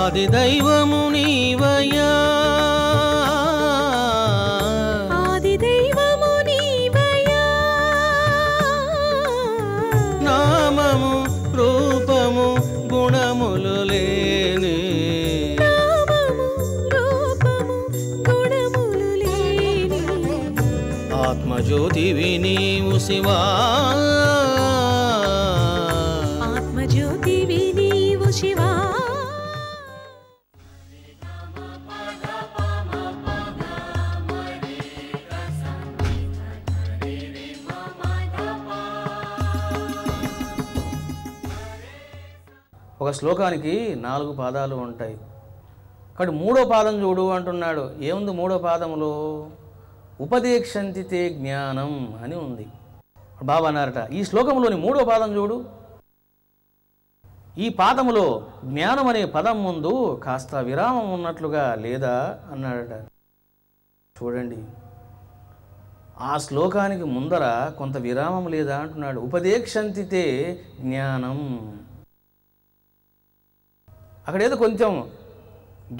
ఆది దైవము నీవయ్యా ఆది దైవము నీవయ్యా నామము రూపము గుణములు లేని నామము రూపము గుణములు లేని ఆత్మజ్యోతివి నీవు శివా ఆత్మజ్యోతివి నీవు శివా ఒక శ్లోకానికి 4 పాదాలు ఉంటాయి. కాబట్టి 3వ పాదం చూడు అంటున్నాడు. ఏముంది 3వ పాదములో? ఉపదేక్షంతి తే జ్ఞానం అని ఉంది. బాబా అన్నారట, ఈ శ్లోకంలోని 3వ పాదం చూడు. ఈ పాదములో జ్ఞానం అనే పదం ముందు కాస్త విరామం ఉన్నట్లుగా లేదా అన్నాడట. చూడండి, ఆ శ్లోకానికి ముందర కొంత విరామం లేదా అంటున్నాడు. ఉపదేక్షంతి తే జ్ఞానం. అక్కడ ఏదో కొంచెం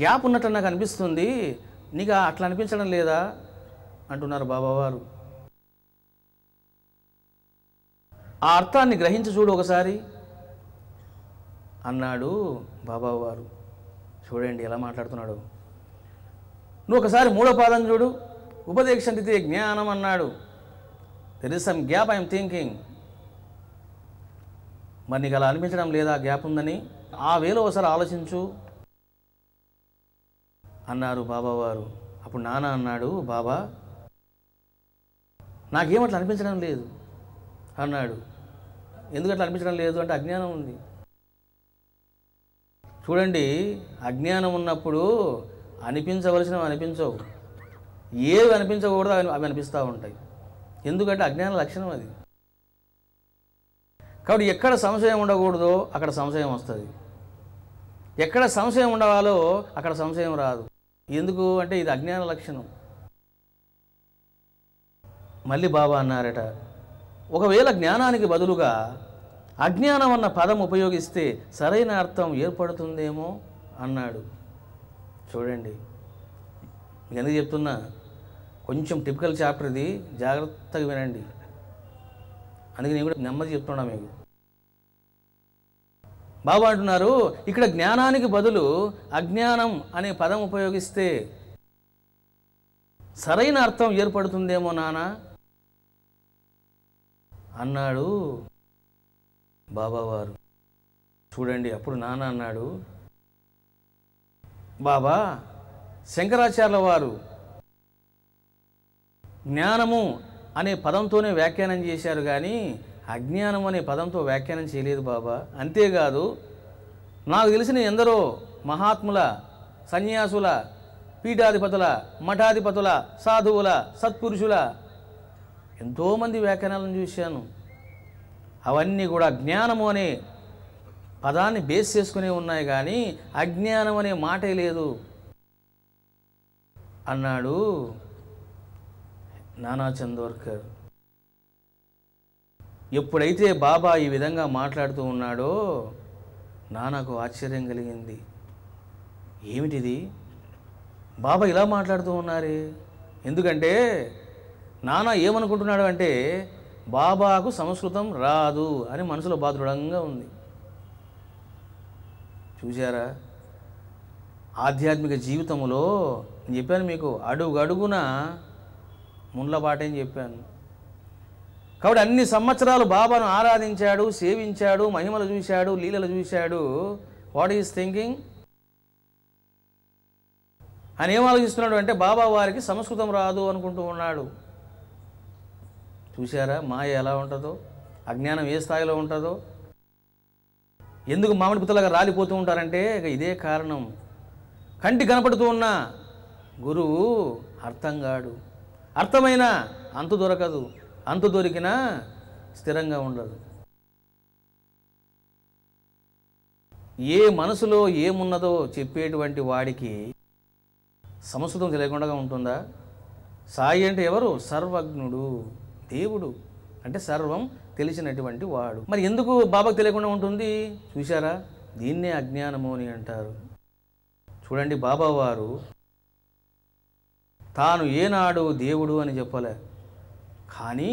గ్యాప్ ఉన్నట్టు నాకు అనిపిస్తుంది, నీకు అట్లా అనిపించడం లేదా అంటున్నారు బాబావారు. ఆ అర్థాన్ని గ్రహించి చూడు ఒకసారి అన్నాడు బాబావారు. చూడండి ఎలా మాట్లాడుతున్నాడు. నువ్వు ఒకసారి 3వ పాదం చూడు. ఉపదేక్షంతితే జ్ఞానం అన్నాడు. There is some gap I'm thinking. మరి నీకు అలా అనిపించడం లేదా గ్యాప్ ఉందని? ఆ వేలో ఒకసారి ఆలోచించు అన్నారు బాబావారు. అప్పుడు నాన్న అన్నాడు, బాబా నాకేమట్లా అనిపించడం లేదు అన్నాడు. ఎందుకట్లా అనిపించడం లేదు అంటే అజ్ఞానం ఉంది. చూడండి, అజ్ఞానం ఉన్నప్పుడు అనిపించవలసినవి అనిపించవు, ఏవి అనిపించకూడదు అవి అనిపిస్తూ ఉంటాయి. ఎందుకంటే అజ్ఞాన లక్షణం అది. కాబట్టి ఎక్కడ సంశయం ఉండకూడదో అక్కడ సంశయం వస్తుంది, ఎక్కడ సంశయం ఉండవాలో అక్కడ సంశయం రాదు. ఎందుకు అంటే ఇది అజ్ఞాన లక్షణం. మళ్ళీ బాబా అన్నారట, ఒకవేళ జ్ఞానానికి బదులుగా అజ్ఞానం అన్న పదం ఉపయోగిస్తే సరైన అర్థం ఏర్పడుతుందేమో అన్నాడు. చూడండి, మీకు ఎందుకు చెప్తున్నా, కొంచెం టిపికల్ చాప్టర్ ఇది, జాగ్రత్తగా వినండి. అందుకే నేను కూడా నెమ్మది చెప్తున్నా మీకు. బాబా అంటున్నారు, ఇక్కడ జ్ఞానానికి బదులు అజ్ఞానం అనే పదం ఉపయోగిస్తే సరైన అర్థం ఏర్పడుతుందేమో నానా అన్నాడు బాబావారు. చూడండి, అప్పుడు నాన్న అన్నాడు, బాబా శంకరాచార్యుల వారు జ్ఞానము అనే పదంతోనే వ్యాఖ్యానం చేశారు, కానీ అజ్ఞానం అనే పదంతో వ్యాఖ్యానం చేయలేదు బాబా. అంతేకాదు, నాకు తెలిసిన ఎందరో మహాత్ముల, సన్యాసుల, పీఠాధిపతుల, మఠాధిపతుల, సాధువుల, సత్పురుషుల ఎంతోమంది వ్యాఖ్యానాలను చూశాను. అవన్నీ కూడా జ్ఞానము అనే పదాన్ని బేస్ చేసుకునే ఉన్నాయి, కానీ అజ్ఞానం అనే మాటే లేదు అన్నాడు నానా చందోర్కర్. ఎప్పుడైతే బాబా ఈ విధంగా మాట్లాడుతూ ఉన్నాడో నాన్నకు ఆశ్చర్యం కలిగింది. ఏమిటిది, బాబా ఇలా మాట్లాడుతూ ఉన్నారే? ఎందుకంటే నాన్న ఏమనుకుంటున్నాడు అంటే బాబాకు సంస్కృతం రాదు అని మనసులో బాధ దృఢంగా ఉంది. చూశారా, ఆధ్యాత్మిక జీవితంలో నేను చెప్పాను మీకు, అడుగడుగున ముండ్లబాటని చెప్పాను. కాబట్టి అన్ని సంవత్సరాలు బాబాను ఆరాధించాడు, సేవించాడు, మహిమలు చూశాడు, లీలలు చూశాడు. వాట్ ఈజ్ థింకింగ్ అని ఏం ఆలోచిస్తున్నాడు అంటే బాబా వారికి సంస్కృతం రాదు అనుకుంటూ ఉన్నాడు. చూశారా మాయ ఎలా ఉంటుందో, అజ్ఞానం ఏ స్థాయిలో ఉంటుందో. ఎందుకు మామిడి పుత్తలాగా రాలిపోతూ ఉంటారంటే ఇదే కారణం. కంటి కనపడుతూ ఉన్న గురువు అర్థం కాడు, అర్థమైనా అంతు దొరకదు, అంతు దొరికినా స్థిరంగా ఉండదు. ఏ మనసులో ఏమున్నదో చెప్పేటువంటి వాడికి సంస్కృతం తెలియకుండా ఉంటుందా? సాయి అంటే ఎవరు? సర్వజ్ఞుడు, దేవుడు అంటే సర్వం తెలిసినటువంటి వాడు. మరి ఎందుకు బాబాకు తెలియకుండా ఉంటుంది? చూశారా, దీన్నే అజ్ఞానము అని అంటారు. చూడండి, బాబావారు తాను ఏనాడు దేవుడు అని చెప్పలే, కానీ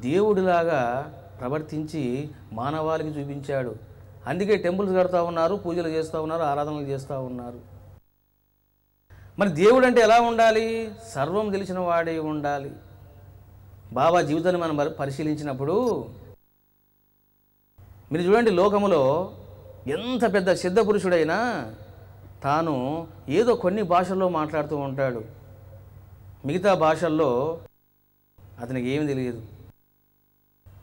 దేవుడిలాగా ప్రవర్తించి మానవాళికి చూపించాడు. అందుకే టెంపుల్స్ కడతా ఉన్నారు, పూజలు చేస్తూ ఉన్నారు, ఆరాధనలు చేస్తూ ఉన్నారు. మరి దేవుడు అంటే ఎలా ఉండాలి? సర్వం తెలిసిన వాడే ఉండాలి. బాబా జీవితాన్ని మనం పరిశీలించినప్పుడు మీరు చూడండి, లోకములో ఎంత పెద్ద సిద్ధ పురుషుడైనా తాను ఏదో కొన్ని భాషల్లో మాట్లాడుతూ ఉంటాడు. మిగతా భాషల్లో అతనికి ఏమీ తెలియదు.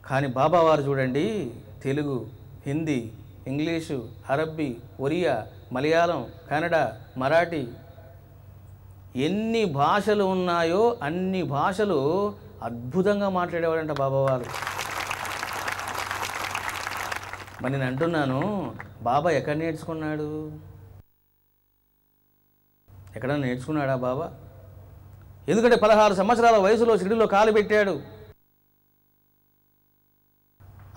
కానీ బాబావారు చూడండి, తెలుగు, హిందీ, ఇంగ్లీషు, అరబ్బీ, ఒరియా, మలయాళం, కన్నడ, మరాఠీ, ఎన్ని భాషలు ఉన్నాయో అన్ని భాషలు అద్భుతంగా మాట్లాడేవాడంట బాబావారు. మరి నేను అంటున్నాను, బాబా ఎక్కడ నేర్చుకున్నాడు? ఎక్కడన్నా నేర్చుకున్నాడా బాబా? ఎందుకంటే 16 సంవత్సరాల వయసులో షిరిడీలో కాలు పెట్టాడు.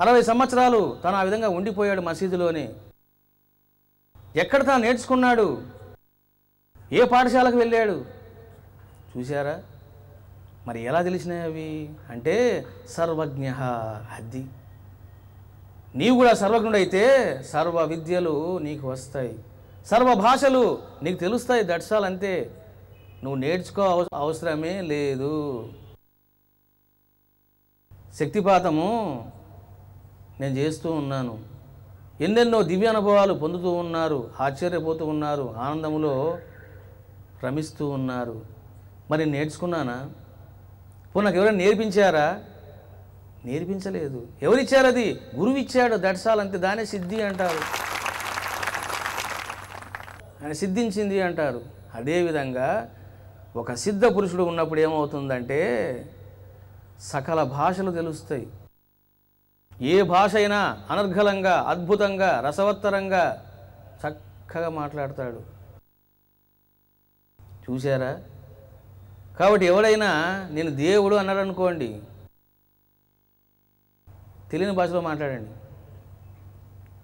60 సంవత్సరాలు తను ఆ విధంగా ఉండిపోయాడు మసీదులోనే. ఎక్కడ తాను నేర్చుకున్నాడు? ఏ పాఠశాలకు వెళ్ళాడు? చూశారా? మరి ఎలా తెలిసినాయి అవి అంటే సర్వజ్ఞ. అది నీవు కూడా సర్వజ్ఞుడైతే సర్వ విద్యలు నీకు వస్తాయి, సర్వ భాషలు నీకు తెలుస్తాయి. దట్సాల్, అంతే. నువ్వు నేర్చుకో అవసరమే లేదు. శక్తిపాతము నేను చేస్తూ ఉన్నాను. ఎన్నెన్నో దివ్య అనుభవాలు పొందుతూ ఉన్నారు, ఆశ్చర్యపోతూ ఉన్నారు, ఆనందములో రమిస్తూ ఉన్నారు. మరి నేర్చుకున్నానా? ఇప్పుడు నాకు ఎవరైనా నేర్పించారా? నేర్పించలేదు. ఎవరిచ్చారు? అది గురువు ఇచ్చాడు. దట్సాల్, అంతే. దానే సిద్ధి అంటారు. ఆయన సిద్ధించింది అంటారు. అదేవిధంగా ఒక సిద్ధ పురుషుడు ఉన్నప్పుడు ఏమవుతుందంటే సకల భాషలు తెలుస్తాయి. ఏ భాష అయినా అనర్గళంగా, అద్భుతంగా, రసవత్తరంగా చక్కగా మాట్లాడతాడు. చూశారా? కాబట్టి ఎవడైనా నేను దేవుడు అన్నాడు అనుకోండి, తెలియని భాషలో మాట్లాడండి,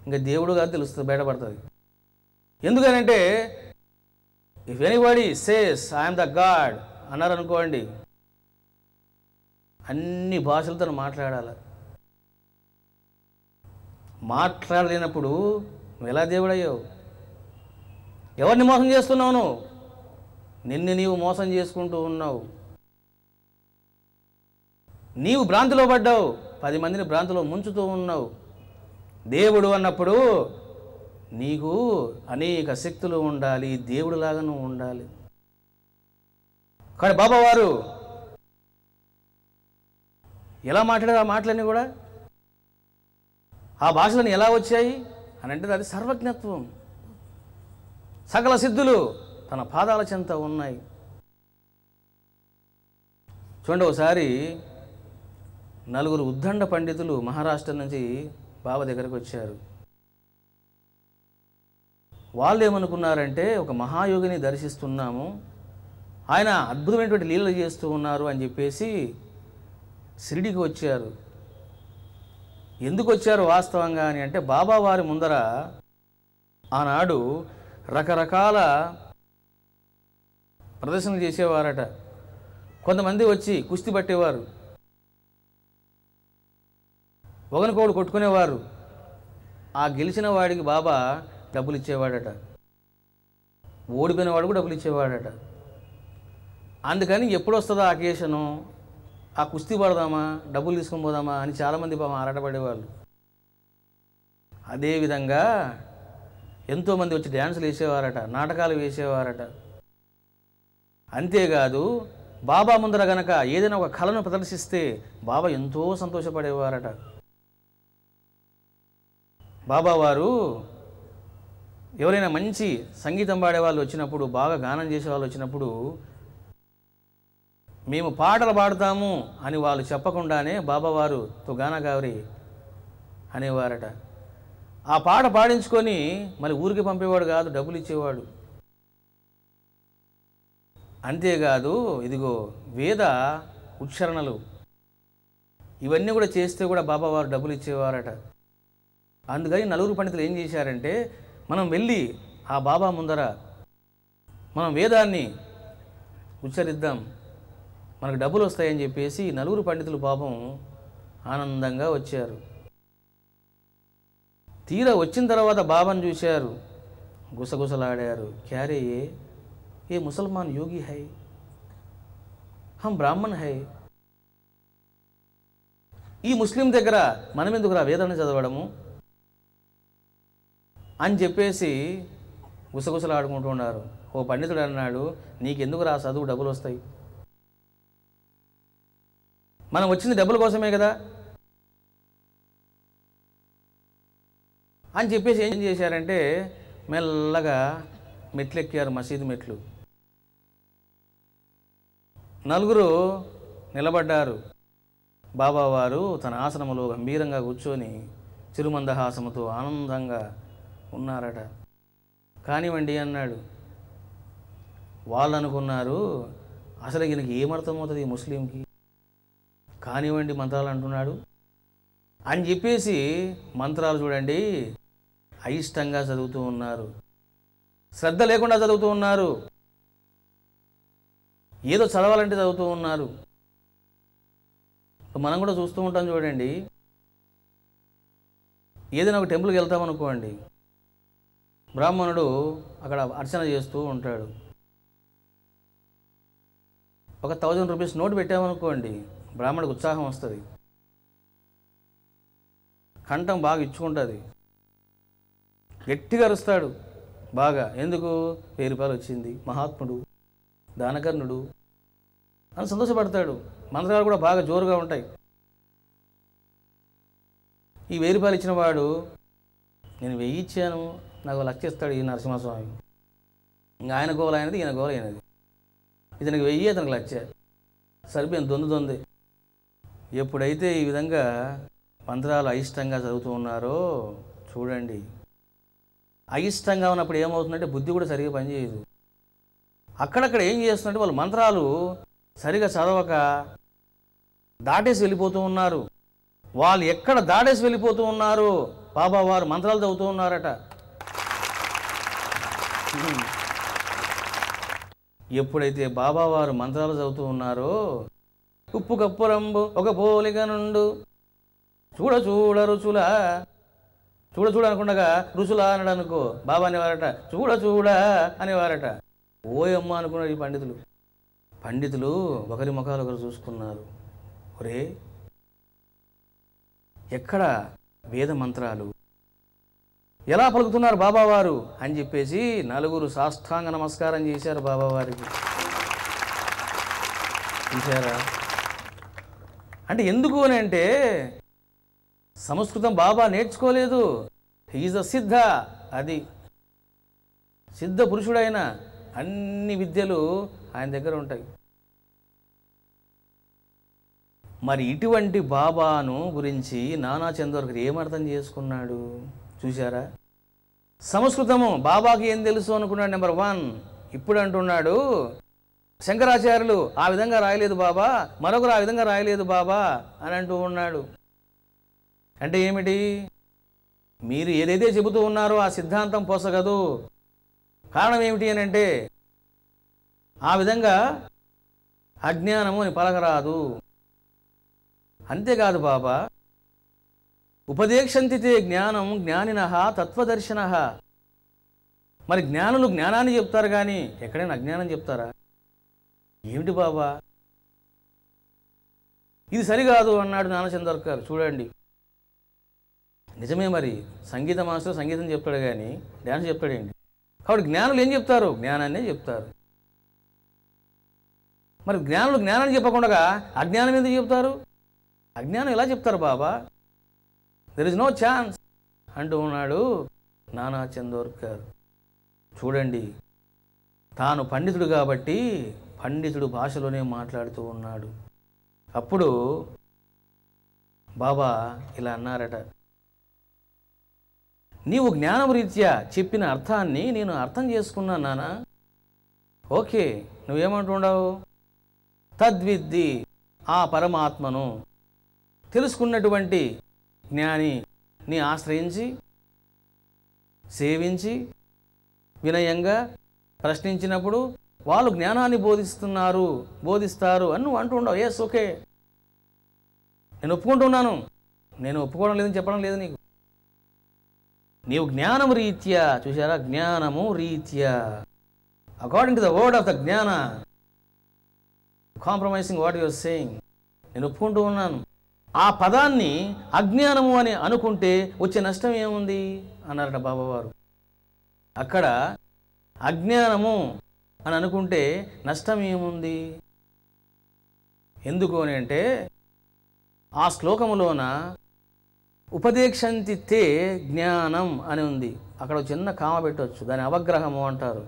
ఇంకా దేవుడు కాదు తెలుస్తుంది, బయటపడుతుంది. ఎందుకనంటే if anybody says I'm the God అన్నారు అనుకోండి, అన్ని భాషలతో మాట్లాడాలి. మాట్లాడలేనప్పుడు నువ్వు ఎలా దేవుడయ్యావు? ఎవరిని మోసం చేస్తున్నావు? నువ్వు నిన్ను నీవు మోసం చేసుకుంటూ ఉన్నావు. నీవు భ్రాంతిలో పడ్డావు, 10 మందిని భ్రాంతిలో ముంచుతూ ఉన్నావు. దేవుడు అన్నప్పుడు నీకు అనేక శక్తులు ఉండాలి, దేవుడిలాగా నువ్వు ఉండాలి. కానీ బాబావారు ఎలా మాట్లాడారు? ఆ మాటలన్నీ కూడా ఆ భాషలను ఎలా వచ్చాయి అని అంటే అది సర్వజ్ఞత్వం. సకల సిద్ధులు తన పాదాల చెంత ఉన్నాయి. చూడండి, ఒకసారి 4 ఉద్దండ పండితులు మహారాష్ట్ర నుంచి బాబా దగ్గరకు వచ్చారు. వాళ్ళు ఏమనుకున్నారంటే ఒక మహాయోగిని దర్శిస్తున్నాము, ఆయన అద్భుతమైనటువంటి లీలలు చేస్తూ ఉన్నారు అని చెప్పేసి షిరిడీకి వచ్చారు. ఎందుకు వచ్చారు వాస్తవంగా అని అంటే బాబా వారి ముందర ఆనాడు రకరకాల ప్రదర్శనలు చేసేవారట. కొంతమంది వచ్చి కుస్తీ పట్టేవారు, ఒకరికొకడు కొట్టుకునేవారు. ఆ గెలిచిన వాడికి బాబా డబ్బులు ఇచ్చేవాడట, ఓడిపోయిన వాడు కూడా డబ్బులు ఇచ్చేవాడట. అందుకని ఎప్పుడు వస్తుందో ఆ అకేషను, ఆ కుస్తీ పడదామా, డబ్బులు తీసుకొని పోదామా అని చాలామంది పాపం ఆరాటపడేవాళ్ళు. అదేవిధంగా ఎంతోమంది వచ్చి డ్యాన్సులు వేసేవారట, నాటకాలు వేసేవారట. అంతేకాదు బాబా ముందర గనక ఏదైనా ఒక కళను ప్రదర్శిస్తే బాబా ఎంతో సంతోషపడేవారట. బాబా వారు ఎవరైనా మంచి సంగీతం పాడే వాళ్ళు వచ్చినప్పుడు, బాగా గానం చేసే వాళ్ళు వచ్చినప్పుడు మేము పాటలు పాడతాము అని వాళ్ళు చెప్పకుండానే బాబావారు తో గానా గారి అనేవారట. ఆ పాట పాడించుకొని మళ్ళీ ఊరికి పంపేవాడు కాదు, డబ్బులు ఇచ్చేవాడు. అంతేకాదు ఇదిగో వేద ఉచ్చారణలు ఇవన్నీ కూడా చేస్తే కూడా బాబావారు డబ్బులు ఇచ్చేవారట. అందుకని 4 పండితులు ఏం చేశారంటే మనం వెళ్ళి ఆ బాబా ముందర మనం వేదాన్ని ఉచ్చరిద్దాం, మనకు డబ్బులు వస్తాయని చెప్పేసి నలుగురు పండితులు పాపం ఆనందంగా వచ్చారు. తీరా వచ్చిన తర్వాత బాబాను చూశారు, గుసగుసలాడారు. క్యారే ఏ ముసల్మాన్ యోగి హై, హం బ్రాహ్మణ్ హై. ఈ ముస్లిం దగ్గర మనం ఎందుకురా వేదాన్ని చదవడము అని చెప్పేసి గుసగుసలాడుకుంటూ ఉన్నారు. ఓ పండితుడు అన్నాడు, నీకెందుకు రా చదువు, డబ్బులు వస్తాయి, మనం వచ్చింది డబ్బుల కోసమే కదా అని చెప్పేసి ఏం చేశారంటే మెల్లగా మెట్లు ఎక్కారు, మసీదు మెట్లు. నలుగురు నిలబడ్డారు. బాబావారు తన ఆసనములో గంభీరంగా కూర్చొని చిరుమందహాసముతో ఆనందంగా ఉన్నారట. కానివ్వండి అన్నాడు. వాళ్ళు అనుకున్నారు, అసలు ఈయనకి ఏమర్థమవుతుంది ఈ ముస్లింకి, కానివ్వండి మంత్రాలు అంటున్నాడు అని చెప్పేసి మంత్రాలు చూడండి అయిష్టంగా చదువుతూ ఉన్నారు, శ్రద్ధ లేకుండా చదువుతూ ఉన్నారు, ఏదో చదవాలంటే చదువుతూ ఉన్నారు. మనం కూడా చూస్తూ ఉంటాం చూడండి, ఏదైనా ఒక టెంపుల్కి వెళ్తామనుకోండి, బ్రాహ్మణుడు అక్కడ అర్చన చేస్తూ ఉంటాడు. ఒక 1000 రూపీస్ నోటు పెట్టామనుకోండి, బ్రాహ్మణుడికి ఉత్సాహం వస్తుంది, కంఠం బాగా ఇచ్చుకుంటుంది, గట్టిగా అరుస్తాడు బాగా. ఎందుకు? 1000 రూపాయలు వచ్చింది, మహాత్ముడు, దానకర్ణుడు అని సంతోషపడతాడు. మంత్రాలు కూడా బాగా జోరుగా ఉంటాయి. ఈ 1000 రూపాయలు ఇచ్చిన వాడు, నేను 1000 ఇచ్చాను, నాకు 1,00,000 ఇస్తాడు ఈ నరసింహస్వామి. ఇంకా ఆయన గోల అయినది, ఈయన గోల అయినది. ఇతనికి 1000, అతనికి 1,00,000, సరిపోయింది, దొంది. ఎప్పుడైతే ఈ విధంగా మంత్రాలు అయిష్టంగా చదువుతూ ఉన్నారో చూడండి, అయిష్టంగా ఉన్నప్పుడు ఏమవుతుందంటే బుద్ధి కూడా సరిగా పనిచేయదు. అక్కడక్కడ ఏం చేస్తుందంటే వాళ్ళు మంత్రాలు సరిగా చదవక దాటేసి వెళ్ళిపోతూ ఉన్నారు. వాళ్ళు ఎక్కడ దాటేసి వెళ్ళిపోతూ ఉన్నారు, బాబా వారు మంత్రాలు చదువుతూ ఉన్నారట. ఎప్పుడైతే బాబావారు మంత్రాలు చదువుతూ ఉన్నారో, ఉప్పు కప్పురంబు ఒక పోలిక నుండు చూడ చూడ రుచుల, చూడ అనుకుండగా రుచులా అన్నాడు అనుకో, బాబా అనేవారట, చూడ అనేవారట. ఓయమ్మ అనుకున్నారు ఈ పండితులు ఒకరి ముఖాలు ఒకరు చూసుకున్నారు. ఒరే, ఎక్కడ వేద మంత్రాలు ఎలా పలుకుతున్నారు బాబావారు అని చెప్పేసి నలుగురు సాష్టాంగ నమస్కారం చేశారు బాబావారికి. చూశారా? అంటే ఎందుకు అని అంటే సంస్కృతం బాబా నేర్చుకోలేదు, హీజ్ అ సిద్ధ, అది సిద్ధ పురుషుడైన అన్ని విద్యలు ఆయన దగ్గర ఉంటాయి. మరి ఇటువంటి బాబాను గురించి నానా చందోర్కర్ ఏమర్థం చేసుకున్నాడు చూశారా? సంస్కృతము బాబాకి ఏం తెలుసు అనుకున్నాడు. నెంబర్ 1. ఇప్పుడు అంటున్నాడు, శంకరాచార్యులు ఆ విధంగా రాయలేదు బాబా, మరొకరు ఆ విధంగా రాయలేదు బాబా అని అంటూ ఉన్నాడు. అంటే ఏమిటి? మీరు ఏదైతే చెబుతూ ఉన్నారో ఆ సిద్ధాంతం పోసగదు. కారణం ఏమిటి అని అంటే ఆ విధంగా అజ్ఞానము అని పలకరాదు. అంతేకాదు బాబా, ఉపదేక్షంతితే జ్ఞానం జ్ఞానినః తత్వదర్శనః. మరి జ్ఞానులు జ్ఞానాన్ని చెప్తారు కానీ ఎక్కడైనా అజ్ఞానం చెప్తారా? ఏమిటి బాబా ఇది సరికాదు అన్నాడు జ్ఞానచందర్కర్. చూడండి, నిజమే. మరి సంగీత మాస్టర్ సంగీతం చెప్తాడు కానీ డ్యాన్స్ చెప్తాడేంటి? కాబట్టి జ్ఞానులు ఏం చెప్తారు? జ్ఞానాన్నే చెప్తారు. మరి జ్ఞానులు జ్ఞానాన్ని చెప్పకుండా అజ్ఞానం ఎందుకు చెప్తారు? అజ్ఞానం ఎలా చెప్తారు బాబా? దెర్ ఇస్ నో ఛాన్స్ అంటూ ఉన్నాడు నానా చందోర్కర్. చూడండి, తాను పండితుడు కాబట్టి పండితుడు భాషలోనే మాట్లాడుతూ ఉన్నాడు. అప్పుడు బాబా ఇలా అన్నారట, నీవు జ్ఞానరీత్యా చెప్పిన అర్థాన్ని నేను అర్థం చేసుకున్నాను నానా. ఓకే, నువ్వేమంటున్నావు? తద్విద్ది, ఆ పరమాత్మను తెలుసుకున్నటువంటి జ్ఞాని నీ ఆశ్రయించి సేవించి వినయంగా ప్రశ్నించినప్పుడు వాళ్ళు జ్ఞానాన్ని బోధిస్తారు అని నువ్వు అంటుండవు. ఎస్, ఓకే, నేను ఒప్పుకుంటున్నాను, నేను ఒప్పుకోవడం లేదని చెప్పడం లేదు నీకు. నీవు జ్ఞానము రీత్యా, చూసారా, జ్ఞానము రీత్యా, according to the word of the జ్ఞాన, కాంప్రమైజింగ్ వాట్ యువర్ సేయింగ్, నేను ఒప్పుకుంటూ ఉన్నాను. ఆ పదాన్ని అజ్ఞానము అని అనుకుంటే వచ్చే నష్టం ఏముంది అన్నారట బాబావారు. అక్కడ అజ్ఞానము అని అనుకుంటే నష్టం ఏముంది? ఎందుకు అని అంటే ఆ శ్లోకములోన ఉపదేశంతి తే జ్ఞానం అని ఉంది. అక్కడ చిన్న కామ పెట్టవచ్చు, దాని అవగ్రహము అంటారు.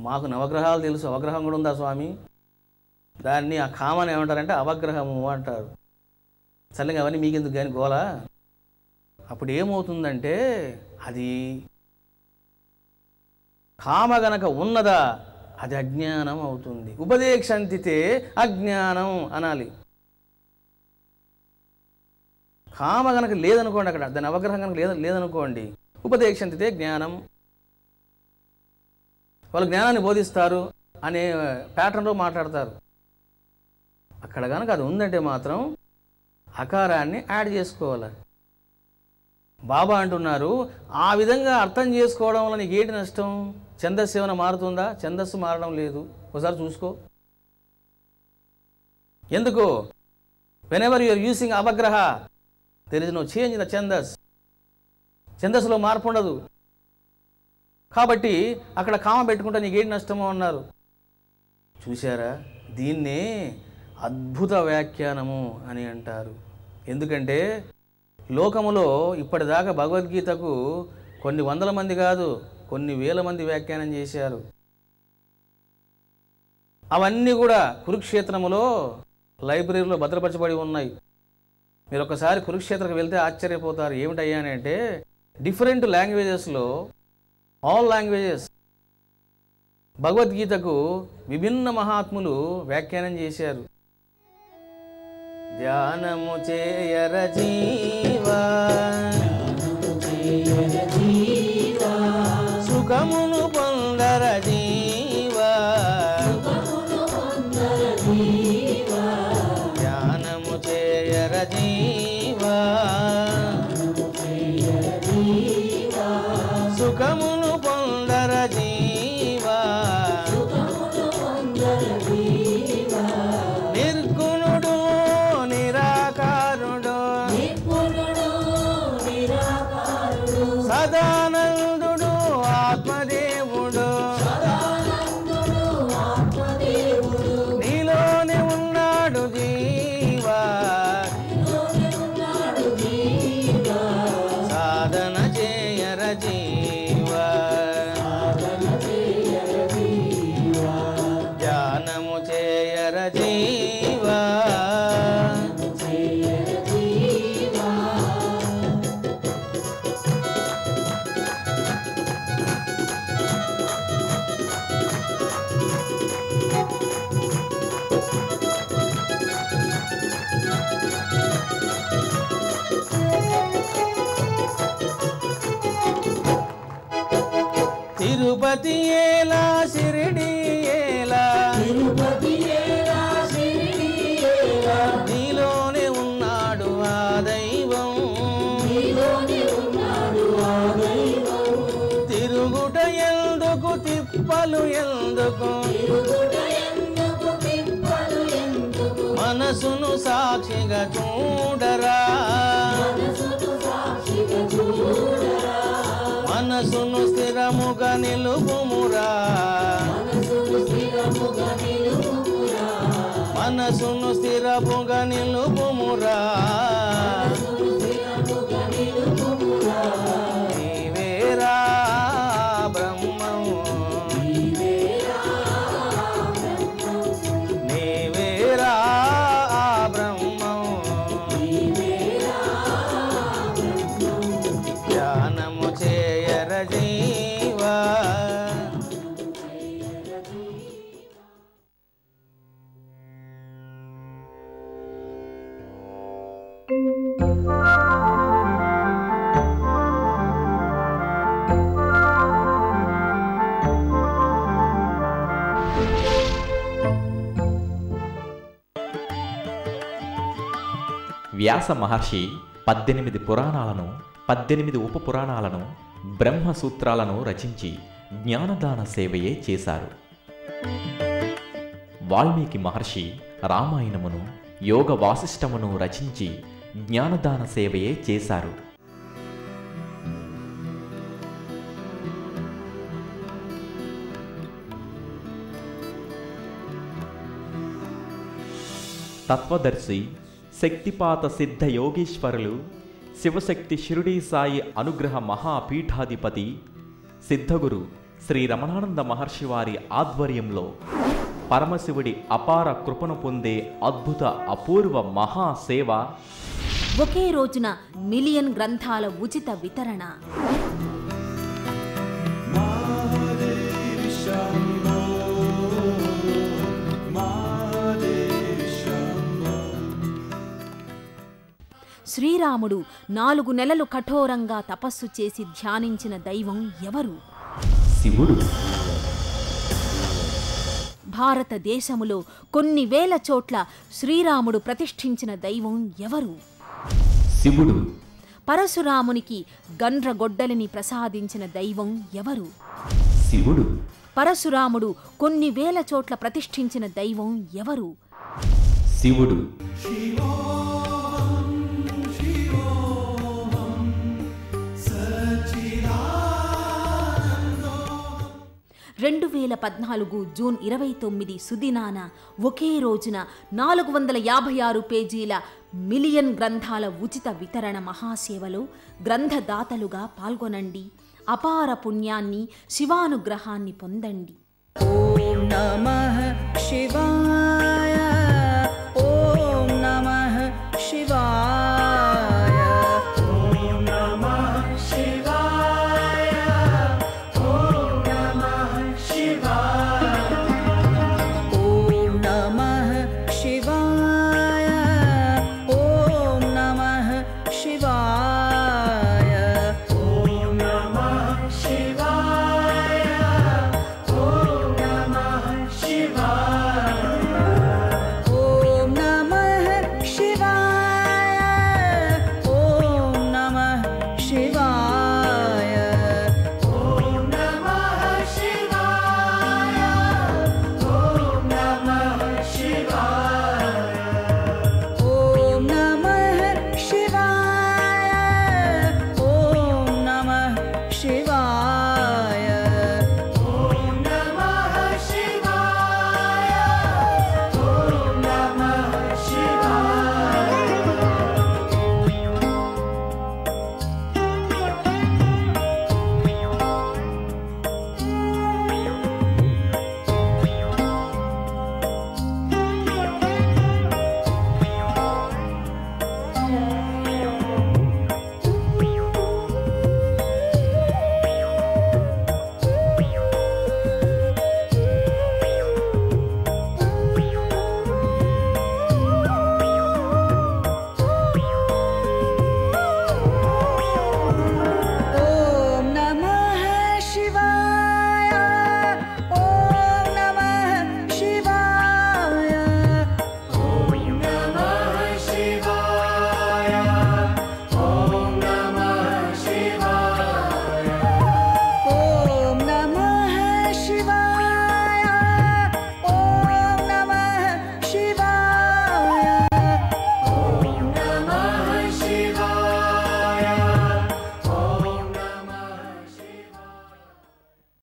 మాకు నవగ్రహాలు తెలుసు, అవగ్రహం కూడా ఉందా స్వామి? దాన్ని ఆ కామని ఏమంటారంటే అవగ్రహము అంటారు. సరిగ్గా అవన్నీ మీకెందుకు కానీ గోలా. అప్పుడు ఏమవుతుందంటే అది కామ గనక ఉన్నదా అది అజ్ఞానం అవుతుంది. ఉపదేశంతితే అజ్ఞానం అనాలి. కామ గనక లేదనుకోండి, అక్కడ దాని అవగ్రహం కనుక లేదనుకోండి, ఉపదేశంతితే జ్ఞానం. వాళ్ళు జ్ఞానాన్ని బోధిస్తారు అనే ప్యాటర్న్లో మాట్లాడతారు. అక్కడ కనుక అది ఉందంటే మాత్రం అకారాన్ని యాడ్ చేసుకోవాలి. బాబా అంటున్నారు, ఆ విధంగా అర్థం చేసుకోవడం వల్ల నీకు ఏంటి నష్టం? ఛందస్సు ఏమైనా మారుతుందా? ఛందస్సు మారడం లేదు. ఒకసారి చూసుకో. ఎందుకు? Whenever you are using avagraha there is no change in the chandas. ఛందస్సులో మార్పు ఉండదు. కాబట్టి అక్కడ కామ పెట్టుకుంటే నీకేంటి నష్టమో అన్నారు. చూశారా, దీన్నే అద్భుత వ్యాఖ్యానము అని అంటారు. ఎందుకంటే లోకములో ఇప్పటిదాకా భగవద్గీతకు కొన్ని వందల మంది కాదు, కొన్ని వేల మంది వ్యాఖ్యానం చేశారు. అవన్నీ కూడా కురుక్షేత్రములో లైబ్రరీలో భద్రపరచబడి ఉన్నాయి. మీరు ఒకసారి కురుక్షేత్రకు వెళ్తే ఆశ్చర్యపోతారు. ఏమిటయ్యా అని అంటే డిఫరెంట్ లాంగ్వేజెస్లో, ఆల్ లాంగ్వేజెస్, భగవద్గీతకు విభిన్న మహాత్ములు వ్యాఖ్యానం చేశారు. ధ్యానము చేయర జీవా, సుఖమును పొందర జీవా, ధ్యానము చేయర జీవా, సుఖమును పొందర జీవా, నిర్గుణుడు నిరాకారుడు, సదానందుడు ఆత్మదేవుడు, నీలోనే ఉన్నాడు జీవా, సాధన చేయర జీవా, ధ్యానము చేయర జీవా. తిరుపతి ఏలా షిరిడి ఏలా, నీలోనే ఉన్నాడు ఆ దైవం, తిరుగుట ఎందుకు తిప్పలు ఎందుకు, మనసును సాక్షిగా చూడరా, మనసును స్థిరముగా నిలుపుమురా, మనసును స్థిరముగా నిలుపుమురా, నీవేరా బ్రహ్మము, నీవేరా బ్రహ్మము, ధ్యానము చేయర జీవా. వ్యాస మహర్షి 18 పురాణాలను 18 ఉప పురాణాలను బ్రహ్మసూత్రాలను రచించి జ్ఞానదాన సేవయే చేశారు. వాల్మీకి మహర్షి రామాయణమును యోగ వాసిష్టమును రచించి జ్ఞానదాన సేవయే చేశారు. తత్వదర్శి శక్తిపాత సిద్ధ యోగీశ్వరులు శివశక్తి షిరిడీ సాయి అనుగ్రహ మహాపీఠాధిపతి సిద్ధగురు శ్రీ రమణానంద మహర్షి వారి ఆధ్వర్యంలో పరమశివుడి అపార కృపను పొందే అద్భుత అపూర్వ మహాసేవ ఒకే రోజున మిలియన్ గ్రంథాల ఉచిత వితరణ. శ్రీరాముడు 4 నెలలు కఠోరంగా తపస్సు చేసి ధ్యానించిన దైవం ఎవరు? శివుడు. భారతదేశములో కొన్ని వేల చోట్ల శ్రీరాముడు ప్రతిష్ఠించిన దైవం ఎవరు? శివుడు. పరశురామునికి గండ్రగొడ్డలిని ప్రసాదించిన దైవం ఎవరు? శివుడు. పరశురాముడు కొన్ని వేల చోట్ల ప్రతిష్ఠించిన దైవం ఎవరు? శివుడు. 2014 జూన్ 29 సుదినాన ఒకే రోజున 456 పేజీల మిలియన్ గ్రంథాల ఉచిత వితరణ మహాసేవలో గ్రంథదాతలుగా పాల్గొనండి. అపార పుణ్యాన్ని శివానుగ్రహాన్ని పొందండి. ఓం నమః శివాయ.